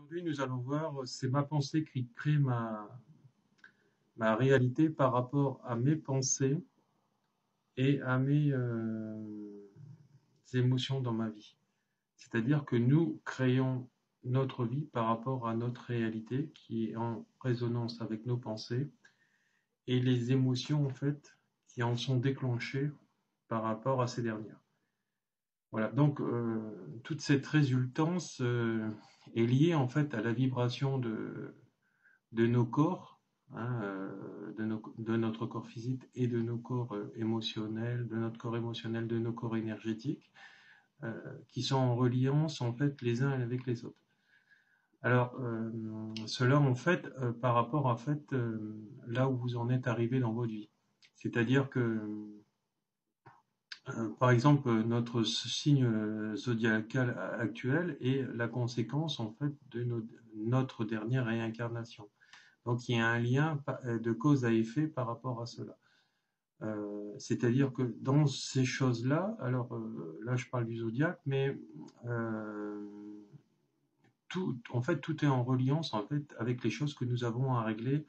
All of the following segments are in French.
Aujourd'hui, nous allons voir, c'est ma pensée qui crée ma réalité par rapport à mes pensées et à mes émotions dans ma vie. C'est-à-dire que nous créons notre vie par rapport à notre réalité qui est en résonance avec nos pensées et les émotions en fait qui en sont déclenchées par rapport à ces dernières. Voilà, donc toute cette résultance est liée en fait à la vibration de nos corps, hein, de notre corps physique et de nos corps émotionnels, de notre corps émotionnel, de nos corps énergétiques, qui sont en reliance en fait les uns avec les autres. Alors, cela en fait par rapport à fait là où vous en êtes arrivé dans votre vie. C'est-à-dire que par exemple, notre signe zodiacal actuel est la conséquence en fait de notre dernière réincarnation. Donc il y a un lien de cause à effet par rapport à cela. C'est-à-dire que dans ces choses-là, alors là je parle du zodiaque, mais euh, en fait tout est en reliance en fait avec les choses que nous avons à régler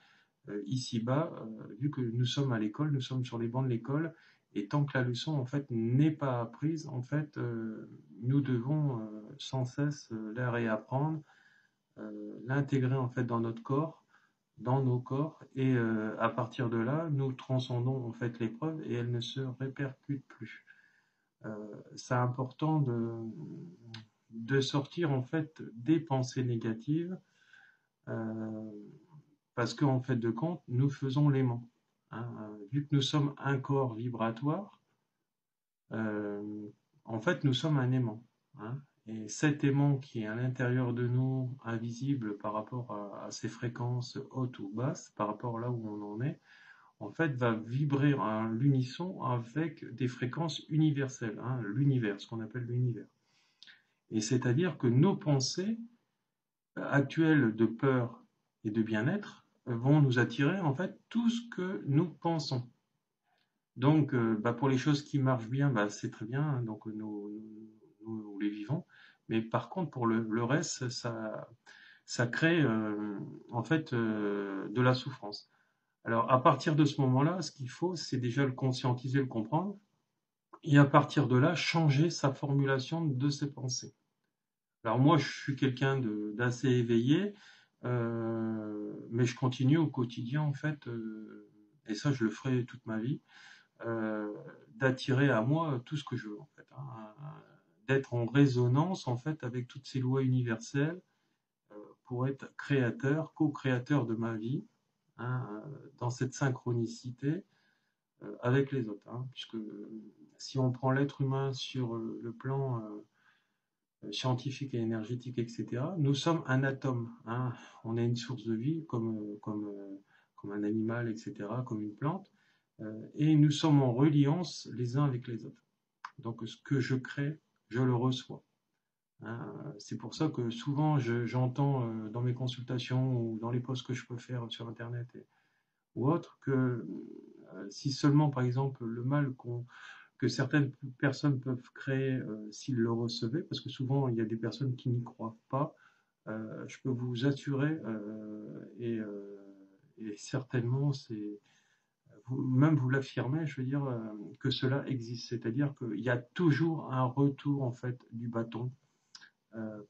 ici-bas, vu que nous sommes à l'école, nous sommes sur les bancs de l'école, et tant que la leçon en fait n'est pas apprise, en fait nous devons sans cesse la réapprendre, l'intégrer en fait dans notre corps, dans nos corps, et à partir de là, nous transcendons en fait l'épreuve et elle ne se répercute plus. C'est important de sortir en fait des pensées négatives euh, parce qu'en fait de compte, nous faisons l'aimant. Hein. Vu que nous sommes un corps vibratoire, euh, en fait nous sommes un aimant. Hein. Et cet aimant qui est à l'intérieur de nous, invisible par rapport à ces fréquences hautes ou basses, par rapport là où on en est, en fait, va vibrer à l'unisson avec des fréquences universelles, hein, l'univers, ce qu'on appelle l'univers. Et c'est-à-dire que nos pensées actuelles de peur et de bien-être vont nous attirer en fait tout ce que nous pensons. Donc, pour les choses qui marchent bien, c'est très bien, hein, donc nous les vivons. Mais par contre, pour le reste, ça crée en fait de la souffrance. Alors, à partir de ce moment-là, ce qu'il faut, c'est déjà le conscientiser, le comprendre, et à partir de là, changer sa formulation de ses pensées. Alors moi, je suis quelqu'un d'assez éveillé, mais je continue au quotidien, en fait, et ça, je le ferai toute ma vie, euh, d'attirer à moi tout ce que je veux, en fait, hein, d'être en résonance, en fait, avec toutes ces lois universelles pour être créateur, co-créateur de ma vie, hein, dans cette synchronicité avec les autres. Hein, puisque si on prend l'être humain sur le plan scientifique et énergétique, etc., nous sommes un atome. Hein, on est une source de vie comme un animal, etc., comme une plante. Et nous sommes en reliance les uns avec les autres. Donc ce que je crée, je le reçois. Hein, c'est pour ça que souvent j'entends dans mes consultations ou dans les posts que je peux faire sur Internet ou autres que si seulement par exemple le mal que certaines personnes peuvent créer s'ils le recevaient, parce que souvent il y a des personnes qui n'y croient pas, je peux vous assurer, et certainement c'est même vous l'affirmez, je veux dire que cela existe, c'est-à-dire qu'il y a toujours un retour en fait du bâton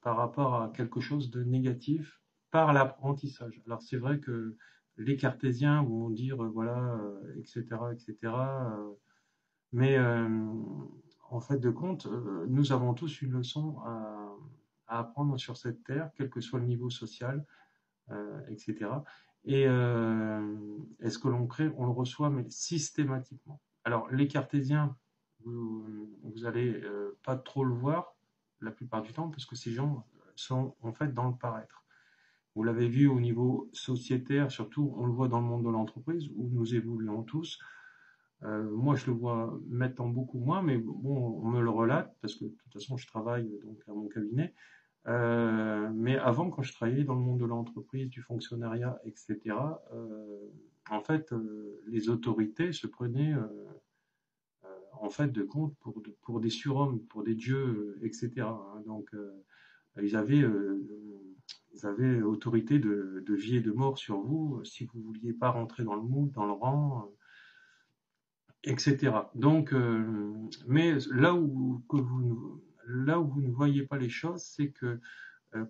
par rapport à quelque chose de négatif par l'apprentissage. Alors c'est vrai que les cartésiens vont dire voilà, etc., etc. Mais en fait de compte, nous avons tous une leçon à apprendre sur cette terre, quel que soit le niveau social, etc. Et ce que l'on crée, on le reçoit, mais systématiquement. Alors les cartésiens, vous allez pas trop le voir la plupart du temps, parce que ces gens sont en fait dans le paraître. Vous l'avez vu au niveau sociétaire, surtout on le voit dans le monde de l'entreprise, où nous évoluons tous. Moi, je le vois maintenant beaucoup moins, mais bon, on me le relate parce que de toute façon, je travaille donc à mon cabinet. Mais avant, quand je travaillais dans le monde de l'entreprise, du fonctionnariat, etc., en fait, les autorités se prenaient en fait de compte pour des surhommes, pour des dieux, etc. Hein. Donc, ils avaient, vous avez autorité de vie et de mort sur vous si vous vouliez pas rentrer dans le moule, dans le rang, etc. Donc, mais là où vous ne voyez pas les choses, c'est que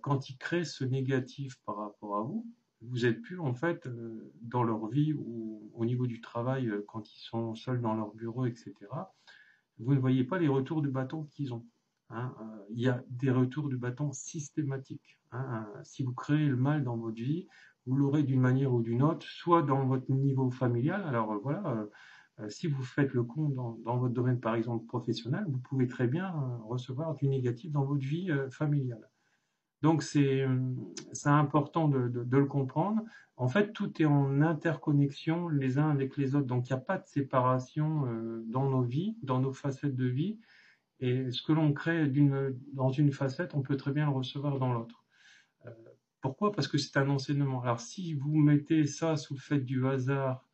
quand ils créent ce négatif par rapport à vous, vous êtes plus en fait dans leur vie ou au niveau du travail quand ils sont seuls dans leur bureau, etc. Vous ne voyez pas les retours de bâton qu'ils ont. Hein. Il y a des retours de bâton systématiques. Hein. Si vous créez le mal dans votre vie, vous l'aurez d'une manière ou d'une autre, soit dans votre niveau familial. Alors voilà, si vous faites le con dans votre domaine, par exemple professionnel, vous pouvez très bien recevoir du négatif dans votre vie familiale. Donc c'est important de le comprendre. En fait, tout est en interconnexion les uns avec les autres. Donc il n'y a pas de séparation dans nos vies, dans nos facettes de vie. Et ce que l'on crée dans une facette, on peut très bien le recevoir dans l'autre. Euh, Pourquoi? Parce que c'est un enseignement. Alors si vous mettez ça sous le fait du hasard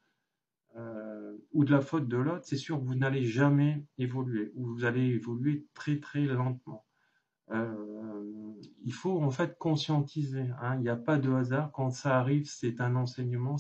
ou de la faute de l'autre, c'est sûr que vous n'allez jamais évoluer, ou vous allez évoluer très très lentement. Il faut en fait conscientiser. Hein. Il n'y a pas de hasard. Quand ça arrive, c'est un enseignement.